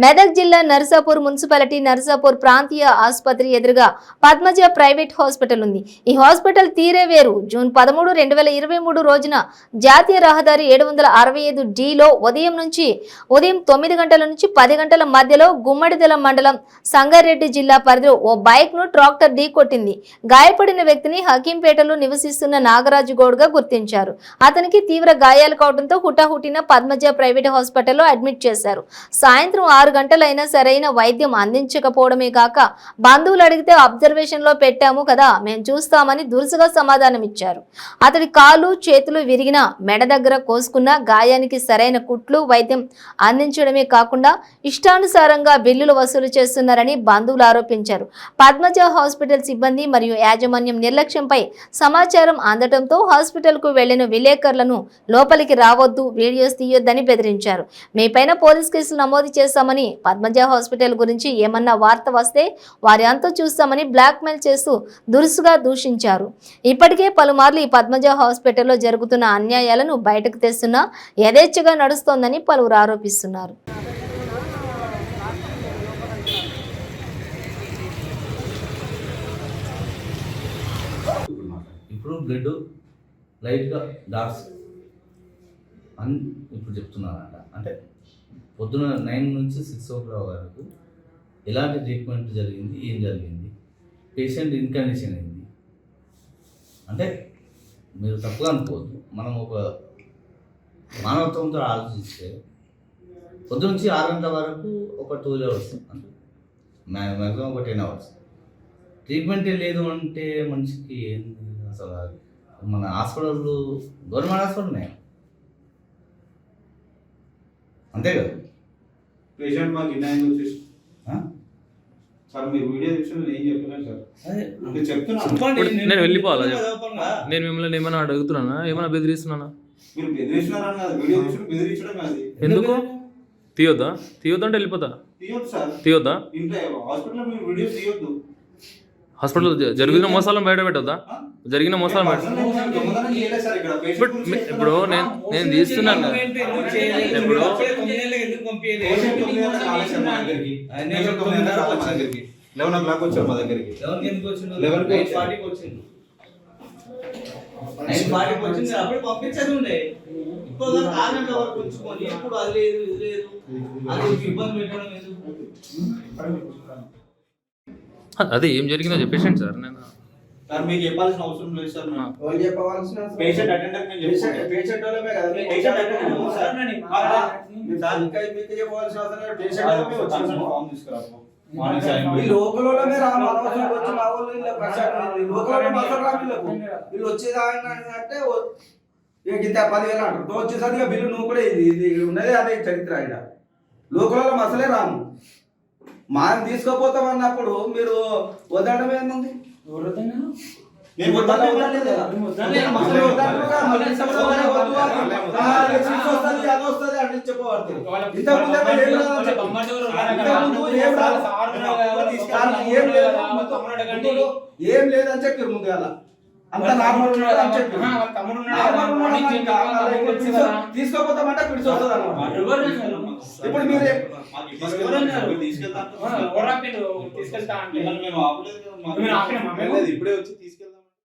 మెదక్ జిల్లా నర్సాపూర్ మున్సిపాలిటీ నర్సాపూర్ ప్రాంతీయ ఆసుపత్రి ఎదురుగా పద్మజ ప్రైవేట్ హాస్పిటల్ ఉంది. ఈ హాస్పిటల్ తీరే వేరు. జూన్ 13, 2023 రోజున జాతీయ రహదారి 765Dలో ఉదయం 9 గంటల నుంచి 10 గంటల మధ్యలో గుమ్మడిదల మండలం సంగారెడ్డి జిల్లా పరిధిలో ఓ బైక్ ను ట్రాక్టర్ ఢీ కొట్టింది. గాయపడిన వ్యక్తిని హకీంపేటలో నివసిస్తున్న నాగరాజు గౌడ్గా గుర్తించారు. అతనికి తీవ్ర గాయాలు కావడంతో హుటాహుటిన పద్మజ ప్రైవేట్ హాస్పిటల్లో అడ్మిట్ చేశారు. సాయంత్రం 6 గంటలైనా సరైన వైద్యం అందించకపోవడమే కాక బంధువులు అడిగితే అబ్జర్వేషన్ లో పెట్టాము కదా, మేము చూస్తామని దురుసుగా సమాధానం ఇచ్చారు. అతడి కాళ్ళు చేతులు విరిగిన, మెడ దగ్గర కోసుకున్న, గాయానికి సరైన కుట్లు వైద్యం అందించడమే కాకుండా ఇష్టానుసారంగా బిల్లులు వసూలు చేస్తున్నారని బంధువులు ఆరోపించారు. పద్మజ హాస్పిటల్ సిబ్బంది మరియు యాజమాన్యం నిర్లక్ష్యంపై సమాచారం అందడంతో హాస్పిటల్ కు వెళ్లిన విలేకరులను లోపలికి రావద్దు, వీడియోస్ తీయొద్దని బెదిరించారు. మీపైన పోలీస్ కేసులు నమోదు చేస్తామని, పద్మజ హాస్పిటల్ గురించి ఏమన్నా వార్త వస్తే వారి అంతా చూస్తామని బ్లాక్మెయిల్ చేస్తూ దురుసుగా దూషించారు. ఇప్పటికే పలుమార్లు ఈ పద్మజ హాస్పిటల్లో జరుగుతున్న అన్యాయాలను బయటకు తెస్తున్నా యథేచ్ఛగా నడుస్తోందని పలువురు ఆరోపిస్తున్నారు. ఇప్పుడు బ్లడ్ లైట్గా డాట్స్ అని ఇప్పుడు చెప్తున్నారంట. అంటే పొద్దున 9 నుంచి 6 o'clock వరకు ఎలాంటి ట్రీట్మెంట్ జరిగింది, ఏం జరిగింది, పేషెంట్ ఇన్ కండిషన్ అయింది అంటే మీరు తప్పుగా అనుకోవద్దు. మనం ఒక మానవత్వంతో ఆలోచిస్తే పొద్దు నుంచి 6 గంటల వరకు ఒక 12 hours అంటే మ్యాక్సిమం ఒక 10 hours ట్రీట్మెంటే లేదు అంటే మనిషికి ఏంది అసలు? మన హాస్పిటల్ గవర్నమెంట్ హాస్పిటల్ ఉన్నాయి అంతే కదా. పేషెంట్ మాకు ఇన్నాయి వచ్చేసి సార్ మీరు వీడియో చూసి ఏం చెప్పలేదు సార్. అంటే చెప్తున్నా నేను వెళ్ళిపోవాలా? నేను మిమ్మల్ని ఏమైనా అడుగుతున్నానా, ఏమైనా బెదిరిస్తున్నానా? మీరు బెదిరిస్తున్నారా కాదు, వీడియో చూసి బెదిరించడం కాదు. ఎందుకు తీయొద్దా? తీయొద్దా అంటే వెళ్ళిపోతా? తీయొద్దు సార్. తీయొద్దా? ఇంట్లో హాస్పిటల్లో మీరు వీడియో తీయొద్దు. హాస్పిటల్ జరిగిన మోసాలను బయట పెట్టొద్దా? జరిగిన మోసాలు ఇప్పుడు నేను తీస్తున్నాను. ఇప్పుడు వచ్చారు మా దగ్గరికి 9:40 వచ్చింది. అప్పుడు పంపించేది ఉండే. ఇప్పుడు 6 గంటల వరకు ఉంచుకొని ఇప్పుడు అది లేదు ఇది లేదు అది ఇబ్బంది పెట్టడం ఎందుకు? అదే ఏం జరిగిందో చెప్పేసండి సార్. నేను సార్ మీకు చెప్పాల్సిన అవసరం లేదు సార్. వాళ్ళు చెప్పవలసిన పేషెంట్ అటెండర్ పేషెంట్ వాళ్ళమే కదా, పేషెంట్ అటెండర్ సార్. సార్ ఇంకా మీకు చెప్పవలసిన అవసరం లేదు. పేషెంట్ వాళ్ళమే వచ్చాము. ఫామ్ తీసుకురాము. ఈ లోకల్లోనే రాము, అనవసరంగా వచ్చి మా వాళ్ళు ఇలా ప్రచారం లోకల్లో మాత్రం రాము. వీళ్ళు వచ్చేది అంటే ఇక ఇంత 10,000 అంటారు. వచ్చేసరికి బిల్లు నువ్వు కూడా ఇది ఉన్నది అదే చరిత్ర. ఆయన లోకల్లో అసలే రాము. మనం తీసుకోపోతాం అన్నప్పుడు మీరు వదలడం ఏముంది? ఏం లేదని చెప్పారు ముందు అలా అంత నార్మల్ అని చెప్పి తీసుకోపోతామంటే పిడిచి వస్తుంది అన్నమాట. ఇప్పుడు మీరు తీసుకెళ్తా ఇప్పుడే వచ్చి తీసుకెళ్తాం.